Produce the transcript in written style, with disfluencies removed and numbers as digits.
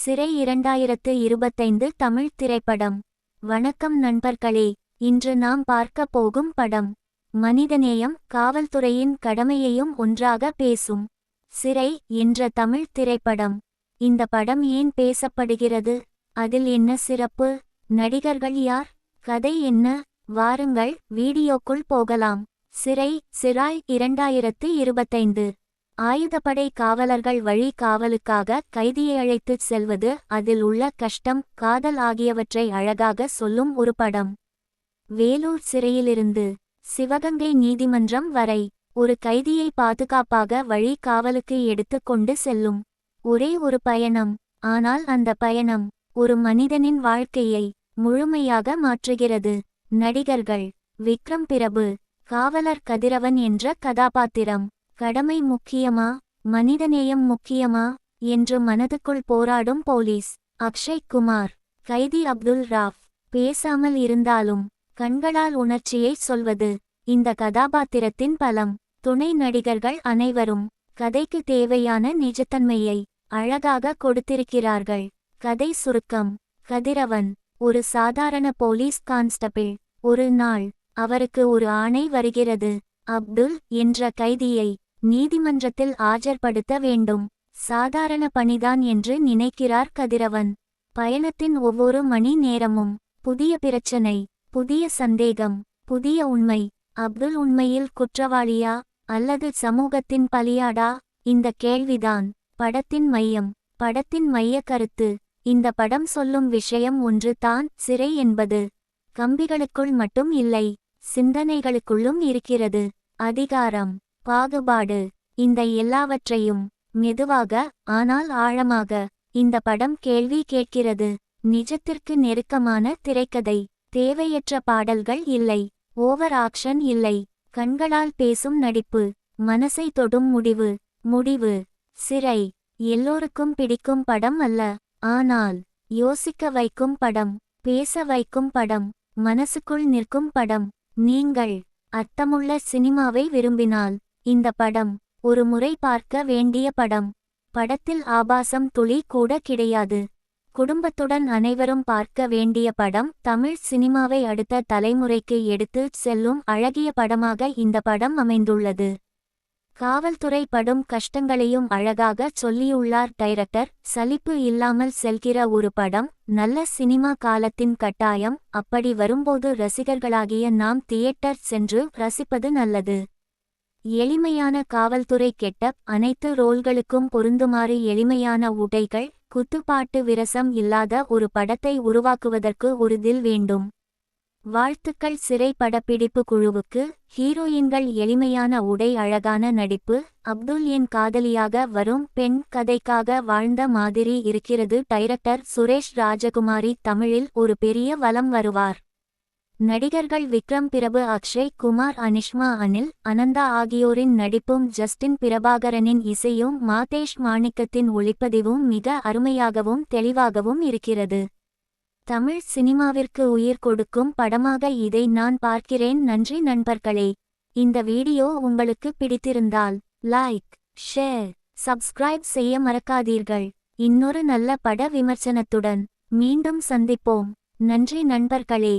சிறை 2025 தமிழ் திரைப்படம். வணக்கம் நண்பர்களே, இன்று நாம் பார்க்க போகும் படம் மனிதநேயம், காவல்துறையின் கடமையையும் ஒன்றாக பேசும் சிறை என்ற தமிழ் திரைப்படம். இந்த படம் ஏன் பேசப்படுகிறது? அதில் என்ன சிறப்பு? நடிகர்கள் யார்? கதை என்ன? வாருங்கள் வீடியோக்குள் போகலாம். சிறை 2025. ஆயுதப்படை காவலர்கள் வழி காவலுக்காக கைதியை அழைத்துச் செல்வது, அதில் உள்ள கஷ்டம், காதல் ஆகியவற்றை அழகாக சொல்லும் ஒரு படம். வேலூர் சிறையிலிருந்து சிவகங்கை நீதிமன்றம் வரை ஒரு கைதியை பாதுகாப்பாக வழி காவலுக்கு எடுத்து கொண்டு செல்லும் ஒரே ஒரு பயணம். ஆனால் அந்த பயணம் ஒரு மனிதனின் வாழ்க்கையை முழுமையாக மாற்றுகிறது. நடிகர்கள்: விக்ரம் பிரபு, காவலர் கதிரவன் என்ற கதாபாத்திரம். கடமை முக்கியமா, மனிதநேயம் முக்கியமா என்று மனதுக்குள் போராடும் போலீஸ் அக்ஷய் குமார். கைதி அப்துல் ராஃப், பேசாமல் இருந்தாலும் கண்களால் உணர்ச்சியை சொல்வது இந்த கதாபாத்திரத்தின் பலம். துணை நடிகர்கள் அனைவரும் கதைக்கு தேவையான நிஜத்தன்மையை அழகாக கொடுத்திருக்கிறார்கள். கதை சுருக்கம்: கதிரவன் ஒரு சாதாரண போலீஸ் கான்ஸ்டபிள். ஒரு நாள் அவருக்கு ஒரு ஆணை வருகிறது. அப்துல் என்ற கைதியை நீதிமன்றத்தில் ஆஜர்படுத்த வேண்டும். சாதாரண பணிதான் என்று நினைக்கிறார் கதிரவன். பயணத்தின் ஒவ்வொரு மணி நேரமும் புதிய பிரச்சனை, புதிய சந்தேகம், புதிய உண்மை. அப்துல் உண்மையில் குற்றவாளியா அல்லது சமூகத்தின் பலியாடா? இந்த கேள்விதான் படத்தின் மையம். படத்தின் மைய கருத்து: இந்த படம் சொல்லும் விஷயம் ஒன்று தான், சிறை என்பது கம்பிகளுக்குள் மட்டும் இல்லை, சிந்தனைகளுக்குள்ளும் இருக்கிறது. அதிகாரம், பாகுபாடு, இந்த எல்லாவற்றையும் மெதுவாக ஆனால் ஆழமாக இந்த படம் கேள்வி கேட்கிறது. நிஜத்திற்கு நெருக்கமான திரைக்கதை. தேவையற்ற பாடல்கள் இல்லை, ஓவர் ஆக்ஷன் இல்லை, கண்களால் பேசும் நடிப்பு, மனசை தொடும் முடிவு. சிறை எல்லோருக்கும் பிடிக்கும் படம் அல்ல, ஆனால் யோசிக்க வைக்கும் படம், பேச வைக்கும் படம், மனசுக்குள் நிற்கும் படம். நீங்கள் அர்த்தமுள்ள சினிமாவை விரும்பினால் இந்த படம் ஒரு முறை பார்க்க வேண்டிய படம். படத்தில் ஆபாசம் துளி கூட கிடையாது. குடும்பத்துடன் அனைவரும் பார்க்க வேண்டிய படம். தமிழ் சினிமாவை அடுத்த தலைமுறைக்கு எடுத்து செல்லும் அழகிய படமாக இந்த படம் அமைந்துள்ளது. காவல்துறை படும் கஷ்டங்களையும் அழகாக சொல்லியுள்ளார் டைரக்டர். சலிப்பு இல்லாமல் செல்கிற ஒரு படம். நல்ல சினிமா காலத்தின் கட்டாயம். அப்படி வரும்போது ரசிகர்களாகிய நாம் தியேட்டர் சென்று ரசிப்பது நல்லது. எளிமையான காவல்துறை கெட்டப், அனைத்து ரோல்களுக்கும் பொருந்துமாறு எளிமையான உடைகள், குத்துப்பாட்டு விரசம் இல்லாத ஒரு படத்தை உருவாக்குவதற்கு ஒரு தில் வேண்டும். வாழ்த்துக்கள் சிறை படப்பிடிப்பு குழுவுக்கு. ஹீரோயின்கள் எளிமையான உடை, அழகான நடிப்பு. அப்துல் என் காதலியாக வரும் பெண் கதைக்காக வாழ்ந்த மாதிரி இருக்கிறது. டைரக்டர் சுரேஷ் ராஜகுமாரி தமிழில் ஒரு பெரிய வலம் வருவார். நடிகர்கள்: விக்ரம் பிரபு, அக்ஷய் குமார், அனிஷ்மா, அனில், அனந்தா ஆகியோரின் நடிப்பும் ஜஸ்டின் பிரபாகரனின் இசையும் மாதேஷ் மாணிக்கத்தின் ஒளிப்பதிவும் மிக அருமையாகவும் தெளிவாகவும் இருக்கிறது. தமிழ் சினிமாவிற்கு உயிர் கொடுக்கும் படமாக இதை நான் பார்க்கிறேன். நன்றி நண்பர்களே. இந்த வீடியோ உங்களுக்கு பிடித்திருந்தால் லைக், ஷேர், சப்ஸ்கிரைப் செய்ய மறக்காதீர்கள். இன்னொரு நல்ல பட விமர்சனத்துடன் மீண்டும் சந்திப்போம். நன்றி நண்பர்களே.